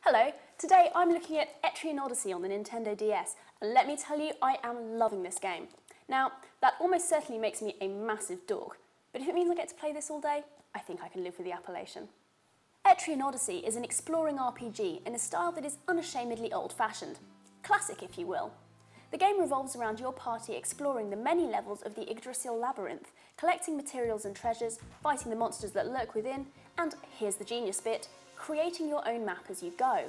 Hello, today I'm looking at Etrian Odyssey on the Nintendo DS, and let me tell you, I am loving this game. Now, that almost certainly makes me a massive dork, but if it means I get to play this all day, I think I can live with the appellation. Etrian Odyssey is an exploring RPG in a style that is unashamedly old-fashioned. Classic, if you will. The game revolves around your party exploring the many levels of the Yggdrasil labyrinth, collecting materials and treasures, fighting the monsters that lurk within, and here's the genius bit, creating your own map as you go.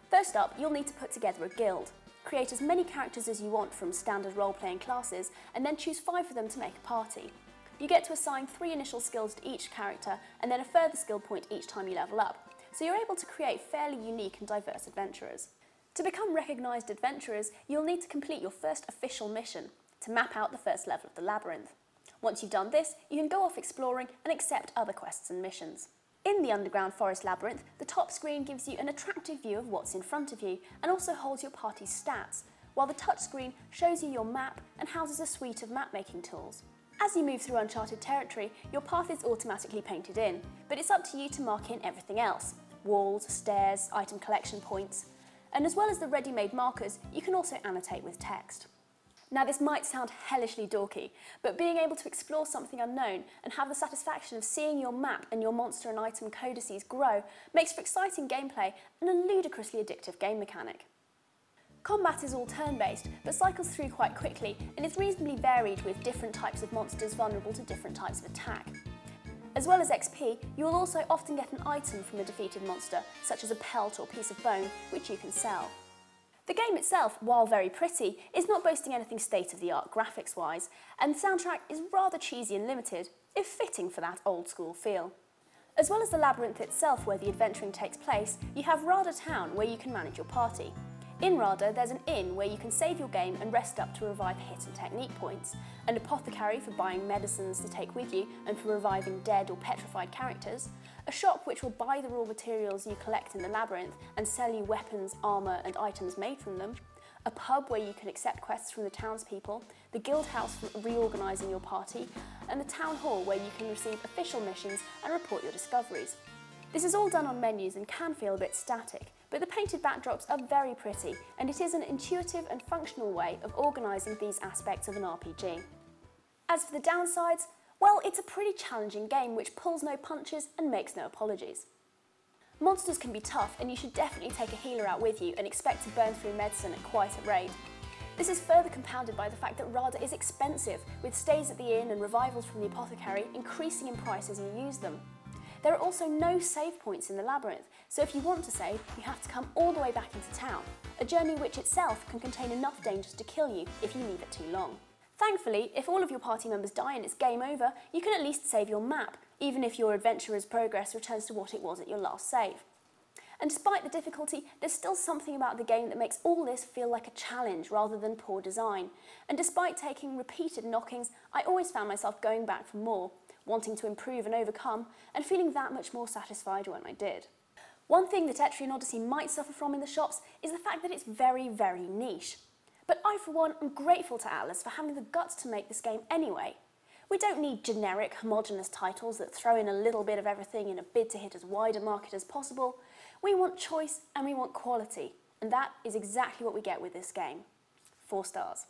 First up, you'll need to put together a guild. Create as many characters as you want from standard role-playing classes, and then choose 5 of them to make a party. You get to assign 3 initial skills to each character, and then a further skill point each time you level up, so you're able to create fairly unique and diverse adventurers. To become recognised adventurers, you'll need to complete your first official mission, to map out the first level of the labyrinth. Once you've done this, you can go off exploring and accept other quests and missions. In the underground forest labyrinth, the top screen gives you an attractive view of what's in front of you and also holds your party's stats, while the touch screen shows you your map and houses a suite of map-making tools. As you move through uncharted territory, your path is automatically painted in, but it's up to you to mark in everything else: walls, stairs, item collection points. And as well as the ready-made markers, you can also annotate with text. Now this might sound hellishly dorky, but being able to explore something unknown and have the satisfaction of seeing your map and your monster and item codices grow makes for exciting gameplay and a ludicrously addictive game mechanic. Combat is all turn-based, but cycles through quite quickly and is reasonably varied with different types of monsters vulnerable to different types of attack. As well as XP, you will also often get an item from a defeated monster, such as a pelt or piece of bone, which you can sell. The game itself, while very pretty, is not boasting anything state-of-the-art graphics-wise, and the soundtrack is rather cheesy and limited, if fitting for that old-school feel. As well as the labyrinth itself where the adventuring takes place, you have Rada Town where you can manage your party. In Rada, there's an inn where you can save your game and rest up to revive hit and technique points, an apothecary for buying medicines to take with you and for reviving dead or petrified characters, a shop which will buy the raw materials you collect in the labyrinth and sell you weapons, armour and items made from them, a pub where you can accept quests from the townspeople, the guild house for reorganising your party, and the town hall where you can receive official missions and report your discoveries. This is all done on menus and can feel a bit static, but the painted backdrops are very pretty, and it is an intuitive and functional way of organising these aspects of an RPG. As for the downsides, well, it's a pretty challenging game which pulls no punches and makes no apologies. Monsters can be tough, and you should definitely take a healer out with you and expect to burn through medicine at quite a rate. This is further compounded by the fact that Rada is expensive, with stays at the inn and revivals from the apothecary increasing in price as you use them. There are also no save points in the labyrinth, so if you want to save, you have to come all the way back into town, a journey which itself can contain enough dangers to kill you if you leave it too long. Thankfully, if all of your party members die and it's game over, you can at least save your map, even if your adventurer's progress returns to what it was at your last save. And despite the difficulty, there's still something about the game that makes all this feel like a challenge rather than poor design. And despite taking repeated knockings, I always found myself going back for more, wanting to improve and overcome, and feeling that much more satisfied when I did. One thing that Etrian Odyssey might suffer from in the shops is the fact that it's very, very niche. But I, for one, am grateful to Atlas for having the guts to make this game anyway. We don't need generic, homogenous titles that throw in a little bit of everything in a bid to hit as wide a market as possible. We want choice and we want quality, and that is exactly what we get with this game. 4 stars.